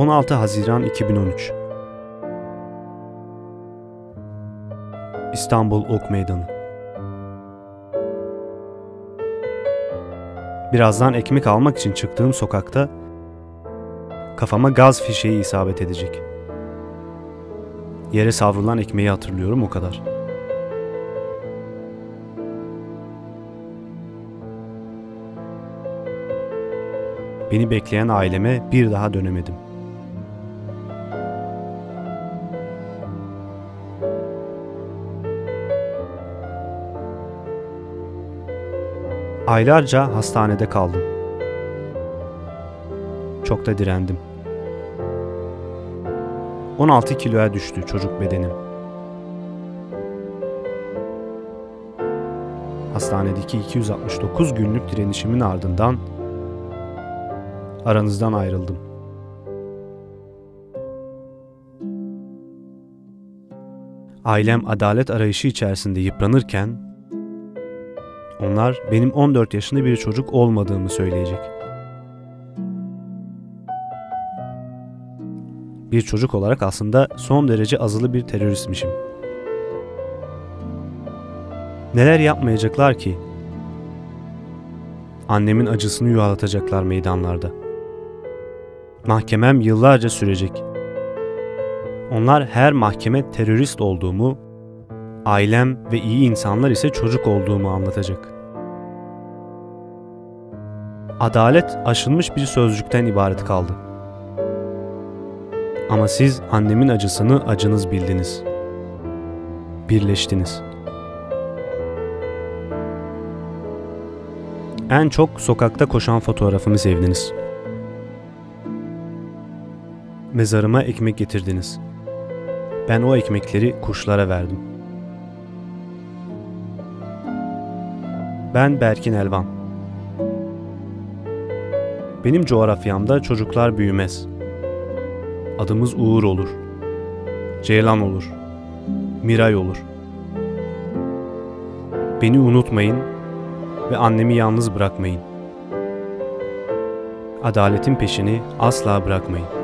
16 Haziran 2013 İstanbul Ok Meydanı. Birazdan ekmek almak için çıktığım sokakta kafama gaz fişeği isabet edecek. Yere savrulan ekmeği hatırlıyorum, o kadar. Beni bekleyen aileme bir daha dönemedim. Aylarca hastanede kaldım. Çok da direndim. 16 kiloya düştü çocuk bedenim. Hastanedeki 269 günlük direnişimin ardından aranızdan ayrıldım. Ailem adalet arayışı içerisinde yıpranırken onlar benim 14 yaşında bir çocuk olmadığımı söyleyecek. Bir çocuk olarak aslında son derece azılı bir teröristmişim. Neler yapmayacaklar ki? Annemin acısını yuvalatacaklar meydanlarda. Mahkemem yıllarca sürecek. Onlar her mahkeme terörist olduğumu, ailem ve iyi insanlar ise çocuk olduğumu anlatacak. Adalet aşılmış bir sözcükten ibaret kaldı. Ama siz annemin acısını acınız bildiniz. Birleştiniz. En çok sokakta koşan fotoğrafımı sevdiniz. Mezarıma ekmek getirdiniz. Ben o ekmekleri kuşlara verdim. Ben Berkin Elvan. Benim coğrafyamda çocuklar büyümez. Adımız Uğur olur. Ceylan olur. Miray olur. Beni unutmayın ve annemi yalnız bırakmayın. Adaletin peşini asla bırakmayın.